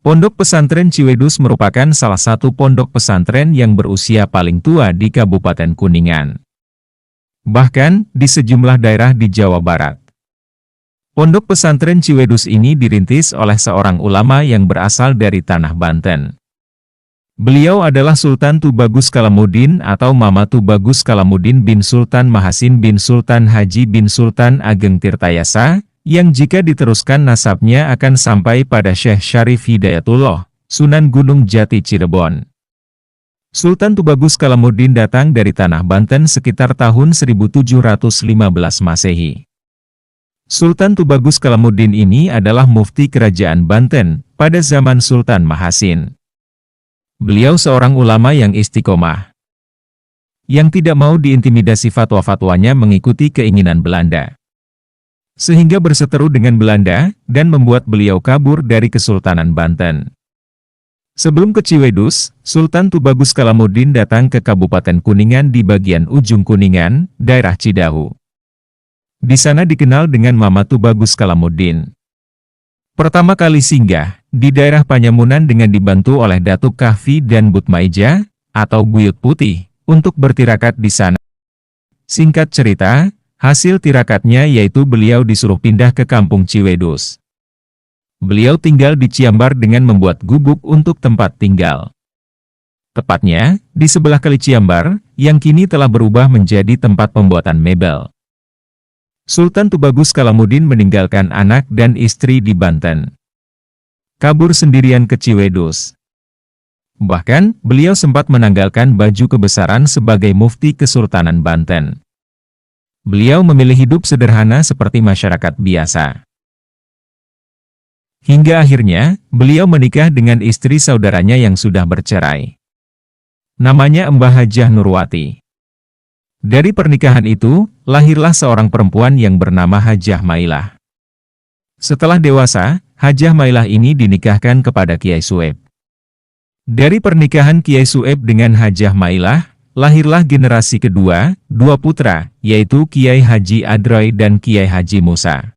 Pondok Pesantren Ciwedus merupakan salah satu pondok pesantren yang berusia paling tua di Kabupaten Kuningan. Bahkan, di sejumlah daerah di Jawa Barat. Pondok Pesantren Ciwedus ini dirintis oleh seorang ulama yang berasal dari tanah Banten. Beliau adalah Sultan Tubagus Kalamuddin atau Mama Tubagus Kalamuddin bin Sultan Mahasin bin Sultan Haji bin Sultan Ageng Tirtayasa, yang jika diteruskan nasabnya akan sampai pada Syekh Syarif Hidayatullah, Sunan Gunung Jati Cirebon. Sultan Tubagus Kalamuddin datang dari tanah Banten sekitar tahun 1715 Masehi. Sultan Tubagus Kalamuddin ini adalah mufti kerajaan Banten pada zaman Sultan Mahasin. Beliau seorang ulama yang istiqomah, yang tidak mau diintimidasi fatwa-fatwanya mengikuti keinginan Belanda, sehingga berseteru dengan Belanda dan membuat beliau kabur dari Kesultanan Banten. Sebelum ke Ciwedus, Sultan Tubagus Kalamuddin datang ke Kabupaten Kuningan di bagian ujung Kuningan, daerah Cidahu. Di sana dikenal dengan Mama Tubagus Kalamuddin. Pertama kali singgah di daerah Panyamunan dengan dibantu oleh Datuk Kahfi dan Butmaija, atau Buyut Putih, untuk bertirakat di sana. Singkat cerita, hasil tirakatnya yaitu beliau disuruh pindah ke kampung Ciwedus. Beliau tinggal di Ciambar dengan membuat gubuk untuk tempat tinggal. Tepatnya, di sebelah Kali Ciambar, yang kini telah berubah menjadi tempat pembuatan mebel. Sultan Tubagus Kalamuddin meninggalkan anak dan istri di Banten, kabur sendirian ke Ciwedus. Bahkan, beliau sempat menanggalkan baju kebesaran sebagai mufti Kesultanan Banten. Beliau memilih hidup sederhana seperti masyarakat biasa. Hingga akhirnya, beliau menikah dengan istri saudaranya yang sudah bercerai. Namanya Mbah Hajah Nurwati. Dari pernikahan itu, lahirlah seorang perempuan yang bernama Hajah Mailah. Setelah dewasa, Hajah Mailah ini dinikahkan kepada Kiai Sueb. Dari pernikahan Kiai Sueb dengan Hajah Mailah, lahirlah generasi kedua, dua putra, yaitu Kiai Haji Adroy dan Kiai Haji Musa.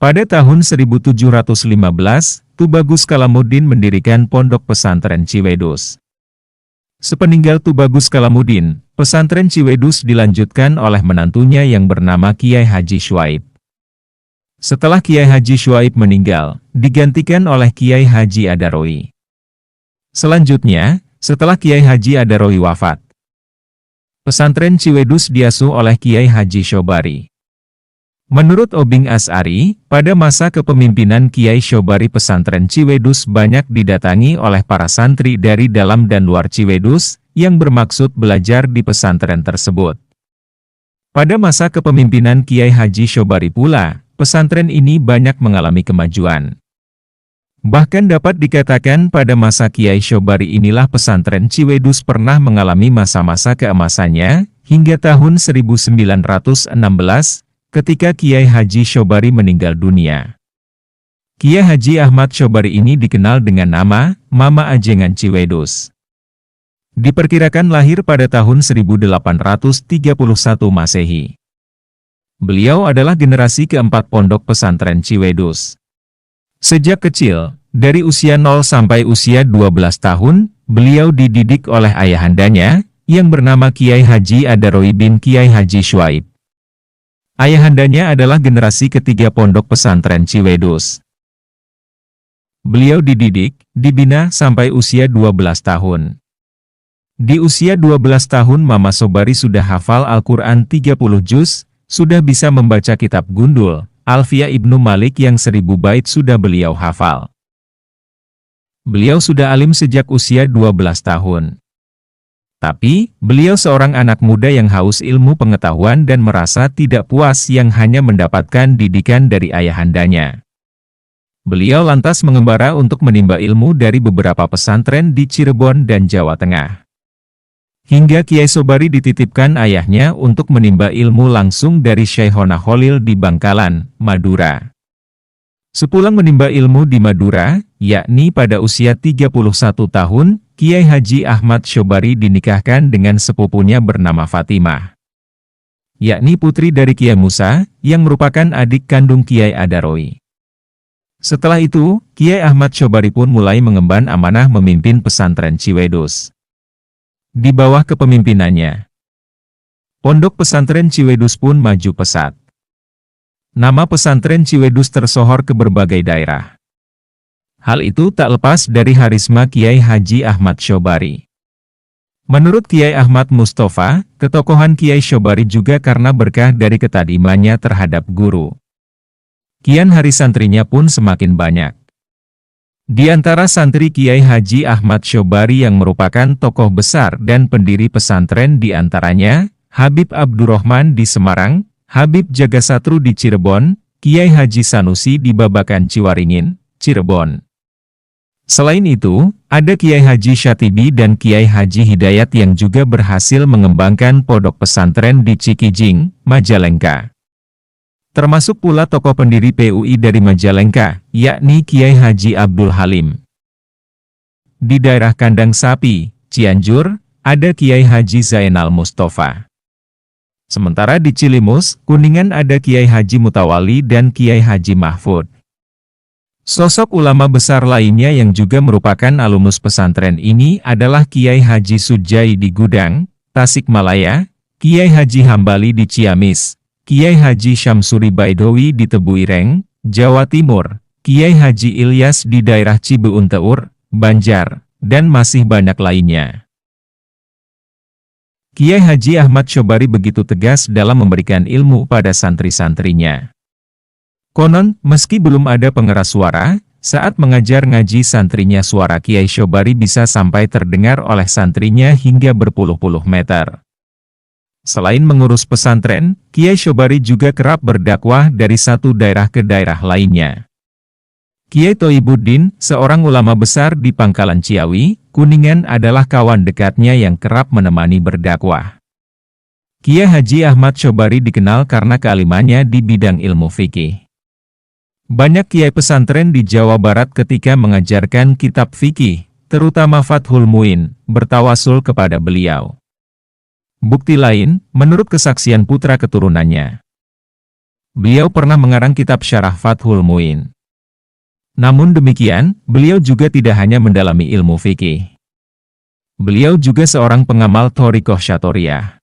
Pada tahun 1715, Tubagus Kalamuddin mendirikan Pondok Pesantren Ciwedus. Sepeninggal Tubagus Kalamuddin, pesantren Ciwedus dilanjutkan oleh menantunya yang bernama Kiai Haji Syuaib. Setelah Kiai Haji Syuaib meninggal, digantikan oleh Kiai Haji Adaroi. Selanjutnya, setelah Kiai Haji Adaroi wafat, pesantren Ciwedus diasuh oleh Kiai Haji Syobari. Menurut Obing As'ari, pada masa kepemimpinan Kiai Syobari pesantren Ciwedus banyak didatangi oleh para santri dari dalam dan luar Ciwedus, yang bermaksud belajar di pesantren tersebut. Pada masa kepemimpinan Kiai Haji Syobari pula, pesantren ini banyak mengalami kemajuan. Bahkan dapat dikatakan pada masa Kiai Syobari inilah pesantren Ciwedus pernah mengalami masa-masa keemasannya, hingga tahun 1916, ketika Kiai Haji Syobari meninggal dunia. Kiai Haji Ahmad Syobari ini dikenal dengan nama Mama Ajengan Ciwedus. Diperkirakan lahir pada tahun 1831 Masehi. Beliau adalah generasi keempat pondok pesantren Ciwedus. Sejak kecil, dari usia 0 sampai usia 12 tahun, beliau dididik oleh ayahandanya, yang bernama Kiai Haji Adaroi bin Kiai Haji Syuaib. Ayahandanya adalah generasi ketiga pondok pesantren Ciwedus. Beliau dididik, dibina sampai usia 12 tahun. Di usia 12 tahun Mama Sobari sudah hafal Al-Quran 30 juz, sudah bisa membaca kitab gundul, Alfiyah Ibnu Malik yang 1000 bait sudah beliau hafal. Beliau sudah alim sejak usia 12 tahun. Tapi, beliau seorang anak muda yang haus ilmu pengetahuan dan merasa tidak puas yang hanya mendapatkan didikan dari ayahandanya. Beliau lantas mengembara untuk menimba ilmu dari beberapa pesantren di Cirebon dan Jawa Tengah. Hingga Kiai Sobari dititipkan ayahnya untuk menimba ilmu langsung dari Syekhona Kholil di Bangkalan, Madura. Sepulang menimba ilmu di Madura, yakni pada usia 31 tahun, Kiai Haji Ahmad Syobari dinikahkan dengan sepupunya bernama Fatimah, yakni putri dari Kiai Musa, yang merupakan adik kandung Kiai Adaroi. Setelah itu, Kiai Ahmad Syobari pun mulai mengemban amanah memimpin pesantren Ciwedus. Di bawah kepemimpinannya, Pondok Pesantren Ciwedus pun maju pesat. Nama pesantren Ciwedus tersohor ke berbagai daerah. Hal itu tak lepas dari harisma Kiai Haji Ahmad Syobari. Menurut Kiai Ahmad Mustafa, ketokohan Kiai Syobari juga karena berkah dari ketadimannya terhadap guru. Kian hari santrinya pun semakin banyak. Di antara santri Kiai Haji Ahmad Syobari yang merupakan tokoh besar dan pendiri pesantren di antaranya, Habib Abdurrahman di Semarang, Habib Jagasatru di Cirebon, Kiai Haji Sanusi di Babakan Ciwaringin, Cirebon. Selain itu, ada Kiai Haji Syatibi dan Kiai Haji Hidayat yang juga berhasil mengembangkan pondok pesantren di Cikijing, Majalengka. Termasuk pula tokoh pendiri PUI dari Majalengka, yakni Kiai Haji Abdul Halim. Di daerah Kandang Sapi, Cianjur, ada Kiai Haji Zainal Mustafa. Sementara di Cilimus, Kuningan ada Kiai Haji Mutawali dan Kiai Haji Mahfud. Sosok ulama besar lainnya yang juga merupakan alumnus pesantren ini adalah Kiai Haji Sujai di Gudang, Tasikmalaya, Kiai Haji Hambali di Ciamis, Kiai Haji Syamsuri Baidowi di Tebuireng, Jawa Timur, Kiai Haji Ilyas di daerah Cibeunteur, Banjar, dan masih banyak lainnya. Kiai Haji Ahmad Syobari begitu tegas dalam memberikan ilmu pada santri-santrinya. Konon, meski belum ada pengeras suara, saat mengajar ngaji santrinya suara Kiai Syobari bisa sampai terdengar oleh santrinya hingga berpuluh-puluh meter. Selain mengurus pesantren, Kiai Syobari juga kerap berdakwah dari satu daerah ke daerah lainnya. Kiai Thoibuddin, seorang ulama besar di Pangkalan Ciawi, Kuningan adalah kawan dekatnya yang kerap menemani berdakwah. Kiai Haji Ahmad Syobari dikenal karena kealimannya di bidang ilmu fikih. Banyak kiai pesantren di Jawa Barat ketika mengajarkan kitab fikih, terutama Fathul Muin, bertawasul kepada beliau. Bukti lain, menurut kesaksian putra keturunannya, beliau pernah mengarang kitab Syarah Fathul Muin. Namun demikian, beliau juga tidak hanya mendalami ilmu fikih. Beliau juga seorang pengamal thorikoh syatoriah.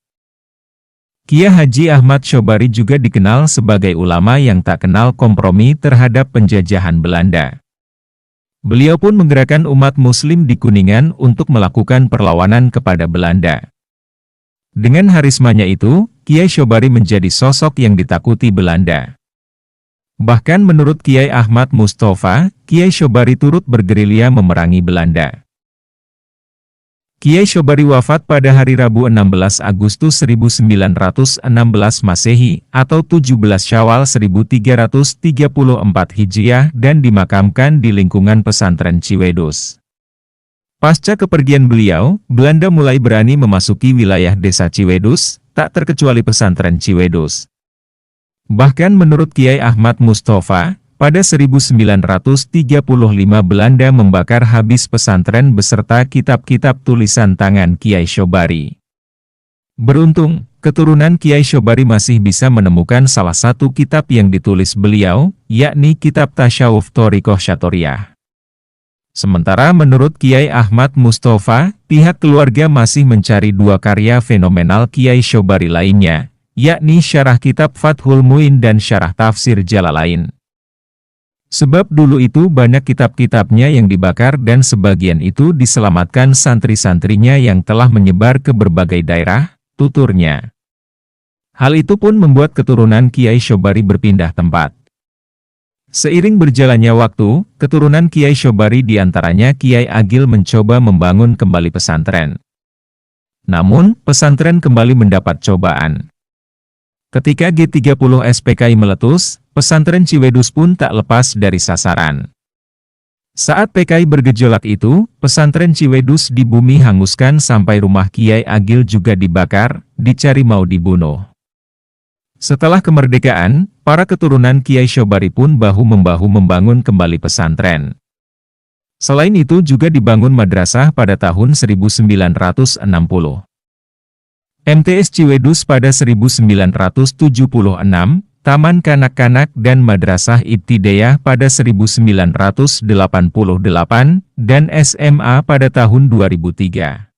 Kiai Haji Ahmad Syobari juga dikenal sebagai ulama yang tak kenal kompromi terhadap penjajahan Belanda. Beliau pun menggerakkan umat muslim di Kuningan untuk melakukan perlawanan kepada Belanda. Dengan harismanya itu, Kiai Syobari menjadi sosok yang ditakuti Belanda. Bahkan menurut Kiai Ahmad Mustafa, Kiai Syobari turut bergerilya memerangi Belanda. Kiai Syobari wafat pada hari Rabu 16 Agustus 1916 Masehi atau 17 Syawal 1334 Hijriah dan dimakamkan di lingkungan pesantren Ciwedus. Pasca kepergian beliau, Belanda mulai berani memasuki wilayah desa Ciwedus, tak terkecuali pesantren Ciwedus. Bahkan menurut Kiai Ahmad Mustafa, pada 1935 Belanda membakar habis pesantren beserta kitab-kitab tulisan tangan Kiai Syobari. Beruntung, keturunan Kiai Syobari masih bisa menemukan salah satu kitab yang ditulis beliau, yakni Kitab Tasyawuf Thorikoh Syatoriah. Sementara menurut Kiai Ahmad Mustafa, pihak keluarga masih mencari dua karya fenomenal Kiai Syobari lainnya, yakni Syarah Kitab Fathul Muin dan Syarah Tafsir Jalalain. Sebab dulu itu banyak kitab-kitabnya yang dibakar dan sebagian itu diselamatkan santri-santrinya yang telah menyebar ke berbagai daerah, tuturnya. Hal itu pun membuat keturunan Kiai Syobari berpindah tempat. Seiring berjalannya waktu, keturunan Kiai Syobari diantaranya Kiai Agil mencoba membangun kembali pesantren. Namun, pesantren kembali mendapat cobaan. Ketika G30 SPKI meletus, pesantren Ciwedus pun tak lepas dari sasaran. Saat PKI bergejolak itu, pesantren Ciwedus di bumi hanguskan sampai rumah Kiai Agil juga dibakar, dicari mau dibunuh. Setelah kemerdekaan, para keturunan Kiai Syobari pun bahu-membahu membangun kembali pesantren. Selain itu juga dibangun madrasah pada tahun 1960. MTS Ciwedus pada 1976, Taman Kanak-Kanak dan Madrasah Ibtidaiyah pada 1988, dan SMA pada tahun 2003.